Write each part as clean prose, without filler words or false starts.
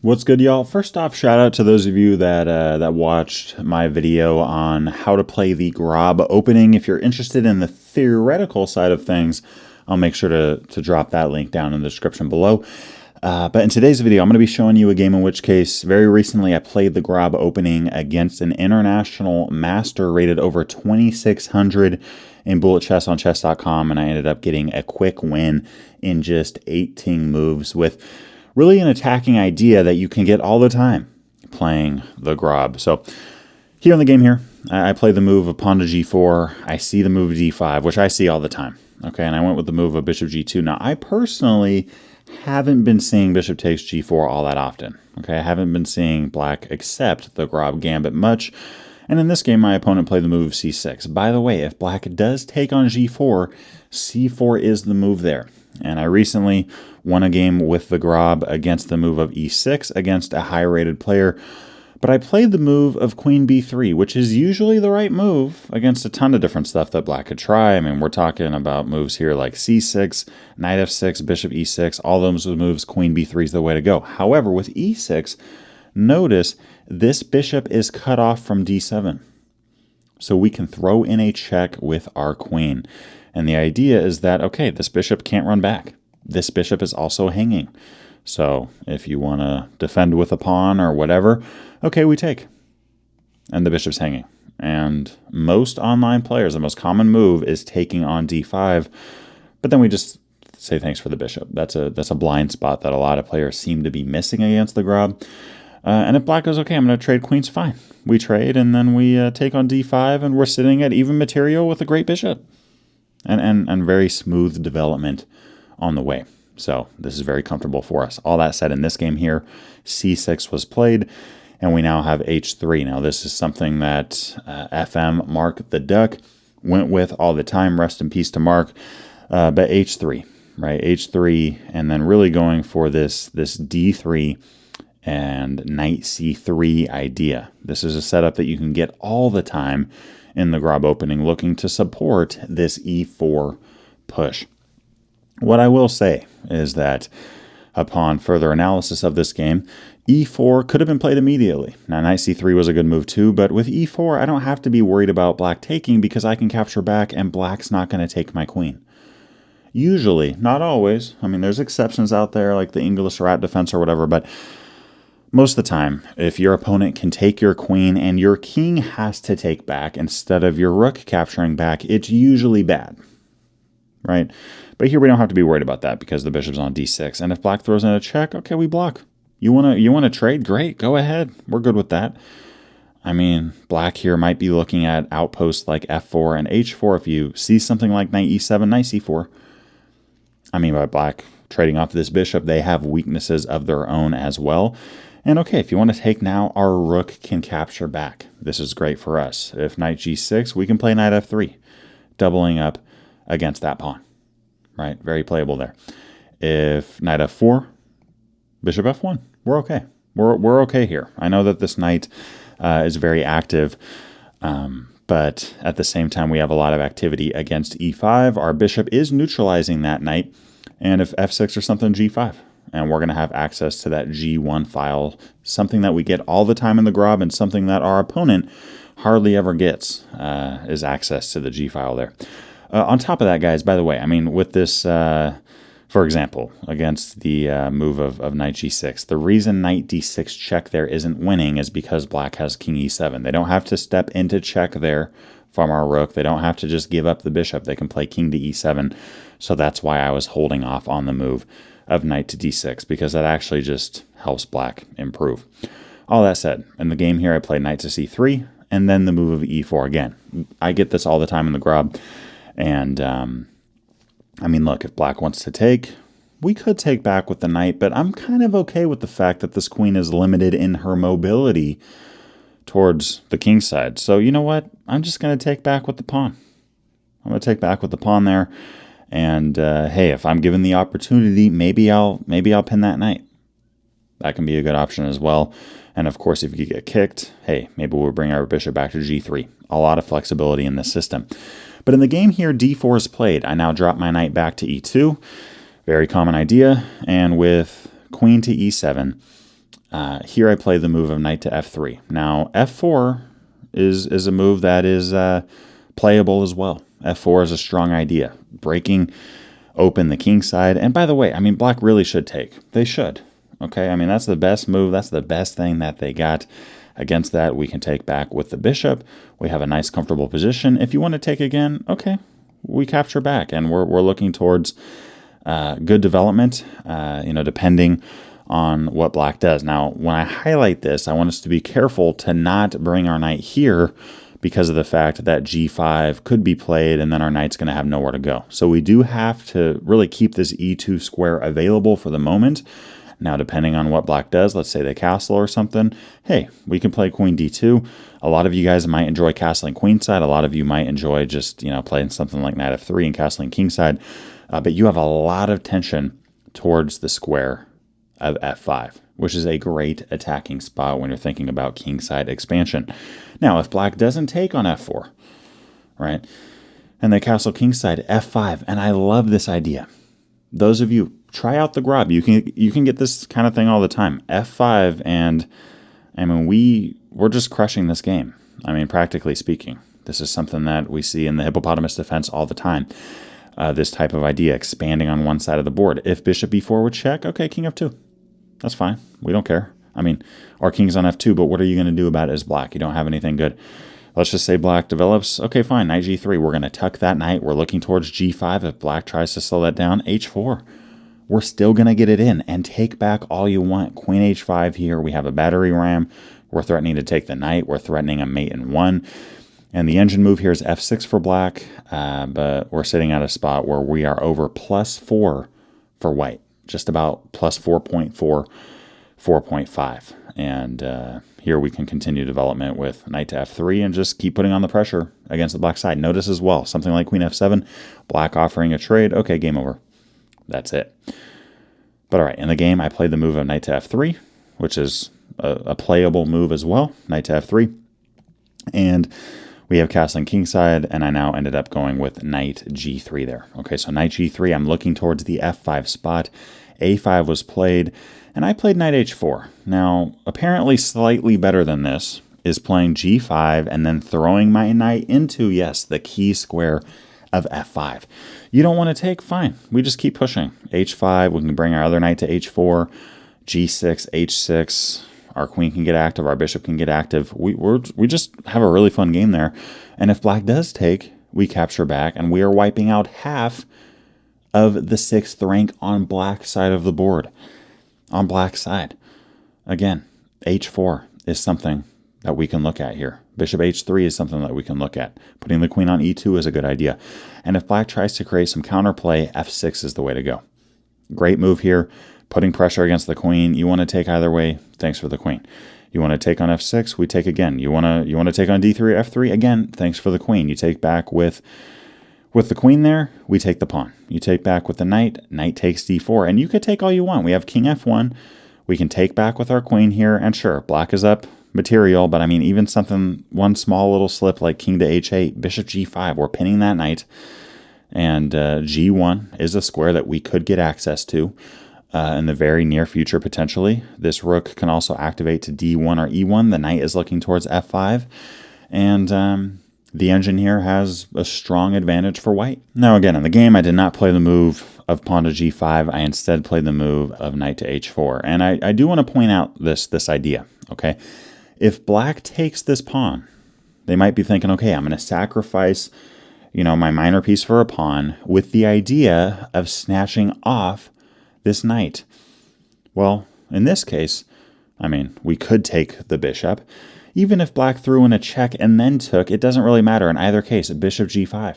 What's good, y'all? First off, shout out to those of you that watched my video on how to play the Grob Opening. If you're interested in the theoretical side of things, I'll make sure to drop that link down in the description below. But in today's video, I'm going to be showing you a game in which case, very recently, I played the Grob Opening against an international master rated over 2,600 in bullet chess on chess.com, and I ended up getting a quick win in just 18 moves with really an attacking idea that you can get all the time playing the Grob. So here in the game here, I play the move of pawn to g4. I see the move of d5, which I see all the time. Okay, and I went with the move of bishop g2. Now, I personally haven't been seeing bishop takes g4 all that often. Okay, I haven't been seeing black accept the Grob gambit much. And in this game, my opponent played the move of c6. By the way, if black does take on g4, c4 is the move there. And I recently won a game with the Grob against the move of e6 against a high-rated player. But I played the move of queen b3, which is usually the right move against a ton of different stuff that black could try. I mean, we're talking about moves here like c6, knight f6, bishop e6, all those moves, queen b3 is the way to go. However, with e6, notice this bishop is cut off from d7. So we can throw in a check with our queen. And the idea is that, okay, this bishop can't run back. This bishop is also hanging. So if you want to defend with a pawn or whatever, okay, we take. And the bishop's hanging. And most online players, the most common move is taking on d5. But then we just say thanks for the bishop. That's a blind spot that a lot of players seem to be missing against the Grob. And if black goes, okay, I'm going to trade queens, fine. We trade, and then we take on d5, and we're sitting at even material with a great bishop. And very smooth development on the way. So this is very comfortable for us. All that said, in this game here, c6 was played, and we now have h3. Now this is something that FM Mark the Duck went with all the time. Rest in peace to Mark. But h3, right? h3, and then really going for this d3 and knight c3 idea. This is a setup that you can get all the time in the Grob Opening, looking to support this e4 push. What I will say is that upon further analysis of this game, e4 could have been played immediately. Now, knight c3 was a good move too, but with e4, I don't have to be worried about black taking because I can capture back and black's not going to take my queen. Usually, not always. I mean, there's exceptions out there like the English rat defense or whatever, but most of the time, if your opponent can take your queen and your king has to take back instead of your rook capturing back, it's usually bad, right? But here we don't have to be worried about that because the bishop's on d6. And if black throws in a check, okay, we block. You wanna trade? Great, go ahead. We're good with that. I mean, black here might be looking at outposts like f4 and h4. If you see something like knight e7, knight c4, I mean, by black trading off this bishop, they have weaknesses of their own as well. And okay, if you want to take now, our rook can capture back. This is great for us. If knight g6, we can play knight f3, doubling up against that pawn, right? Very playable there. If knight f4, bishop f1, we're okay. We're okay here. I know that this knight is very active, but at the same time, we have a lot of activity against e5. Our bishop is neutralizing that knight, and if f6 or something, g5. And we're going to have access to that G1 file, something that we get all the time in the Grob and something that our opponent hardly ever gets is access to the G file there. On top of that, guys, by the way, I mean, with this, for example, against the move of knight G6, the reason knight D6 check there isn't winning is because black has king E7. They don't have to step into check there from our rook. They don't have to just give up the bishop. They can play king to E7. So that's why I was holding off on the move of knight to d6, because that actually just helps black improve. All that said, in the game here, I played knight to c3, and then the move of e4 again. I get this all the time in the Grob, and I mean, look, if black wants to take, we could take back with the knight, but I'm kind of okay with the fact that this queen is limited in her mobility towards the king side. So you know what? I'm just going to take back with the pawn. I'm going to take back with the pawn there. And hey, if I'm given the opportunity, maybe I'll pin that knight. That can be a good option as well. And of course, if you get kicked, hey, maybe we'll bring our bishop back to g3. A lot of flexibility in this system. But in the game here, d4 is played. I now drop my knight back to e2. Very common idea. And with queen to e7, Here I play the move of knight to f3. Now, f4 is a move that is playable as well. f4 is a strong idea, breaking open the king side. And by the way, I mean, black really should take. They should. Okay, I mean, that's the best move. That's the best thing that they got. Against that, we can take back with the bishop. We have a nice, comfortable position. If you want to take again, okay, we capture back. And we're looking towards good development, depending on what black does. Now, when I highlight this, I want us to be careful to not bring our knight here because of the fact that g5 could be played and then our knight's going to have nowhere to go. So we do have to really keep this e2 square available for the moment. Now, depending on what black does, let's say they castle or something, hey, we can play queen d2. A lot of you guys might enjoy castling queenside. A lot of you might enjoy just, playing something like knight f3 and castling kingside. But you have a lot of tension towards the square of f5, which is a great attacking spot when you're thinking about kingside expansion. Now, if black doesn't take on f4, right, and they castle kingside f5, and I love this idea. Those of you, try out the Grob. You can get this kind of thing all the time. f5, and I mean, we're just crushing this game. I mean, practically speaking. This is something that we see in the hippopotamus defense all the time. This type of idea, expanding on one side of the board. If bishop b4 would check, okay, king f2. That's fine. We don't care. I mean, our king's on f2, but what are you going to do about it as black? You don't have anything good. Let's just say black develops. Okay, fine, knight g3. We're going to tuck that knight. We're looking towards g5. If black tries to slow that down, h4. We're still going to get it in and take back all you want. Queen h5 here. We have a battery ram. We're threatening to take the knight. We're threatening a mate in 1. And the engine move here is f6 for black, but we're sitting at a spot where we are over +4 for white. Just about +4.4, 4.5. And here we can continue development with knight to f3 and just keep putting on the pressure against the black side. Notice as well, something like queen f7, black offering a trade. Okay, game over. That's it. But all right, in the game, I played the move of knight to f3, which is a playable move as well, knight to f3. And we have castling kingside, and I now ended up going with knight g3 there. Okay, so knight g3, I'm looking towards the f5 spot. a5 was played, and I played knight h4. Now, apparently slightly better than this is playing g5 and then throwing my knight into, yes, the key square of f5. You don't want to take? Fine. We just keep pushing. h5, we can bring our other knight to h4, g6, h6. Our queen can get active. Our bishop can get active. We just have a really fun game there. And if black does take, we capture back, and we are wiping out half of the 6th rank on black side of the board. On black side. Again, h4 is something that we can look at here. Bishop h3 is something that we can look at. Putting the queen on e2 is a good idea. And if black tries to create some counterplay, f6 is the way to go. Great move here. Putting pressure against the queen. You want to take either way, thanks for the queen. You want to take on f6, we take again. You want to take on d3 or f3, again, thanks for the queen. You take back with the queen there, we take the pawn. You take back with the knight, knight takes d4, and you could take all you want. We have king f1. We can take back with our queen here, and sure, black is up material, but I mean, even something, one small little slip like king to h8, bishop g5, we're pinning that knight, and g1 is a square that we could get access to in the very near future, potentially. This rook can also activate to d1 or e1. The knight is looking towards f5, and the engine here has a strong advantage for white. Now, again, in the game, I did not play the move of pawn to g5. I instead played the move of knight to h4, and I do want to point out this idea, okay? If black takes this pawn, they might be thinking, okay, I'm going to sacrifice, my minor piece for a pawn with the idea of snatching off this knight. Well, in this case, I mean, we could take the bishop. Even if black threw in a check and then took, it doesn't really matter. In either case, bishop g5.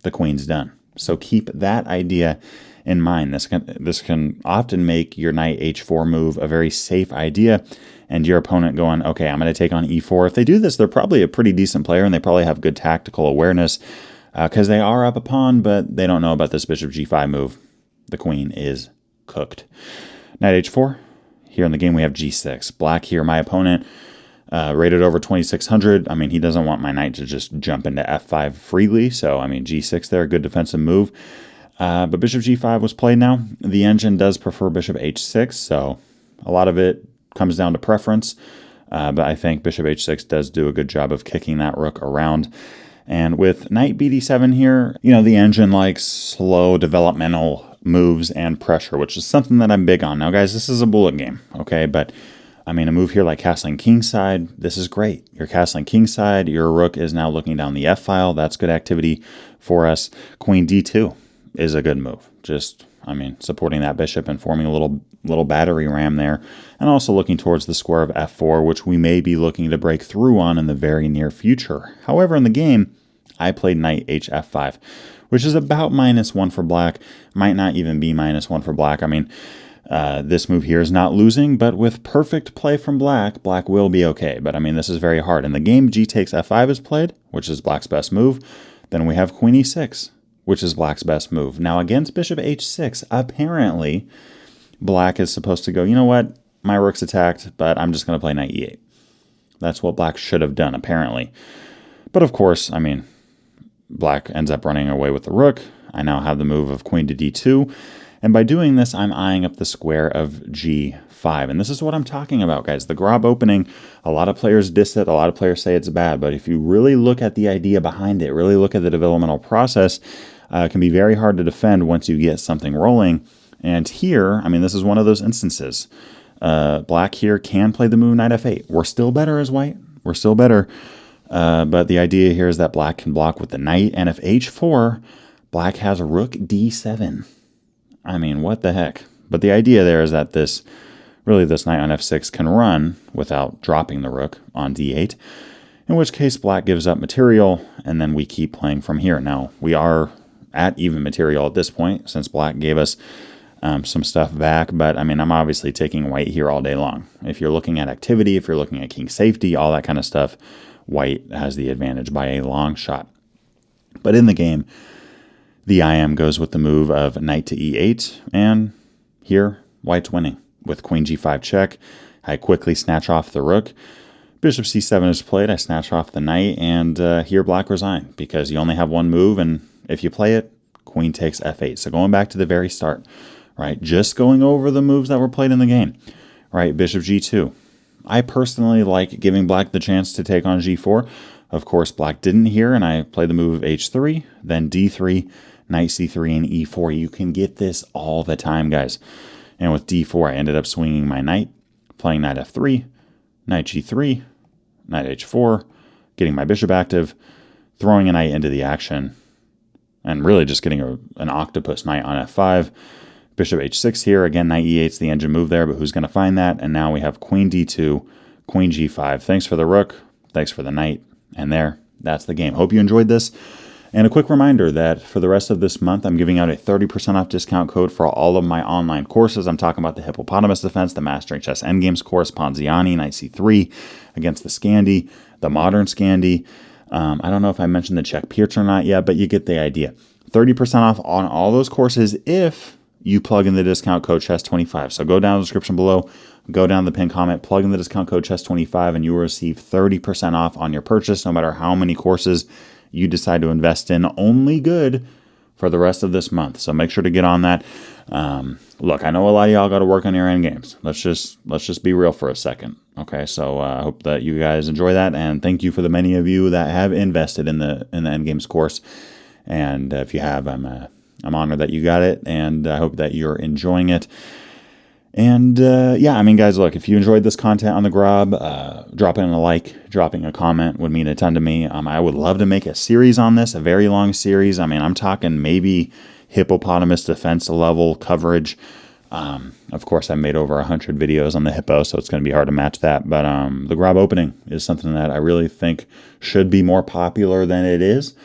The queen's done. So keep that idea in mind. This can often make your knight h4 move a very safe idea, and your opponent going, okay, I'm going to take on e4. If they do this, they're probably a pretty decent player, and they probably have good tactical awareness because they are up a pawn, but they don't know about this bishop g5 move. The queen is cooked. Knight h4. Here in the game, we have g6. Black here, my opponent, rated over 2600. I mean, he doesn't want my knight to just jump into f5 freely. So, I mean, g6 there, good defensive move. But bishop g5 was played now. The engine does prefer bishop h6. So, a lot of it comes down to preference. But I think bishop h6 does do a good job of kicking that rook around. And with knight bd7 here, you know, the engine likes slow developmental moves and pressure, which is something that I'm big on. Now, guys, this is a bullet game, okay? But, I mean, a move here like castling kingside, this is great. You're castling kingside, your rook is now looking down the f-file. That's good activity for us. Queen d2 is a good move. Just, I mean, supporting that bishop and forming a little battery ram there. And also looking towards the square of f4, which we may be looking to break through on in the very near future. However, in the game, I played knight hf5, which is about -1 for black. Might not even be -1 for black. I mean, this move here is not losing, but with perfect play from black, black will be okay. But I mean, this is very hard. In the game, g takes f5 is played, which is black's best move. Then we have queen e6, which is black's best move. Now against bishop h6, apparently, black is supposed to go, you know what, my rook's attacked, but I'm just going to play knight e8. That's what black should have done, apparently. But of course, I mean, black ends up running away with the rook. I now have the move of queen to d2. And by doing this, I'm eyeing up the square of g5. And this is what I'm talking about, guys. The Grob opening, a lot of players diss it. A lot of players say it's bad. But if you really look at the idea behind it, really look at the developmental process, it can be very hard to defend once you get something rolling. And here, I mean, this is one of those instances. Black here can play the move knight f8. We're still better as white. We're still better. But the idea here is that black can block with the knight. And if h4, black has a rook d7. I mean, what the heck? But the idea there is that this knight on f6 can run without dropping the rook on d8, in which case black gives up material, and then we keep playing from here. Now, we are at even material at this point, since black gave us some stuff back, but I mean, I'm obviously taking white here all day long. If you're looking at activity, if you're looking at king safety, all that kind of stuff, white has the advantage by a long shot. But in the game, the IM goes with the move of knight to e8, and here, white's winning. With queen g5 check, I quickly snatch off the rook. Bishop c7 is played, I snatch off the knight, and here black resign, because you only have one move, and if you play it, queen takes f8. So going back to the very start, right, just going over the moves that were played in the game, right, bishop g2. I personally like giving black the chance to take on g4. Of course, black didn't here, and I played the move of h3, then d3, knight c3, and e4. You can get this all the time, guys. And with d4, I ended up swinging my knight, playing knight f3, knight g3, knight h4, getting my bishop active, throwing a knight into the action, and really just getting an octopus knight on f5. Bishop h6 here. Again, knight e8 is the engine move there, but who's going to find that? And now we have queen d2, queen g5. Thanks for the rook. Thanks for the knight. And there, that's the game. Hope you enjoyed this. And a quick reminder that for the rest of this month, I'm giving out a 30% off discount code for all of my online courses. I'm talking about the Hippopotamus Defense, the Mastering Chess Endgames course, Ponziani, Knight C3, against the Scandi, the Modern Scandi. I don't know if I mentioned the Czech PIRC or not yet, but you get the idea. 30% off on all those courses if you plug in the discount code CHESS25. So go down in the description below, go down the pinned comment, plug in the discount code CHESS25, and you will receive 30% off on your purchase, no matter how many courses you decide to invest in. Only good for the rest of this month. So make sure to get on that. Look, I know a lot of y'all got to work on your end games. Let's just be real for a second. Okay, so I hope that you guys enjoy that, and thank you for the many of you that have invested in the end games course. And if you have, I'm honored that you got it, and I hope that you're enjoying it. And yeah, I mean, guys, look, if you enjoyed this content on the Grob, dropping a like, dropping a comment would mean a ton to me. I would love to make a series on this, a very long series. I mean, I'm talking maybe Hippopotamus Defense level coverage. Of course, I made over 100 videos on the Hippo, so it's going to be hard to match that. But the Grob opening is something that I really think should be more popular than it is.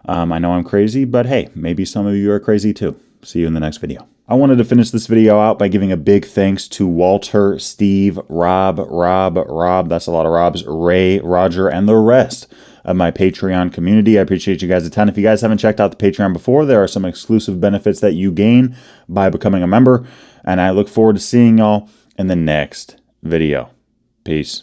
I know I'm crazy, but hey, maybe some of you are crazy too. See you in the next video. I wanted to finish this video out by giving a big thanks to Walter, Steve, Rob, that's a lot of Robs, Ray, Roger, and the rest of my Patreon community. I appreciate you guys a ton. If you guys haven't checked out the Patreon before, there are some exclusive benefits that you gain by becoming a member, and I look forward to seeing y'all in the next video. Peace.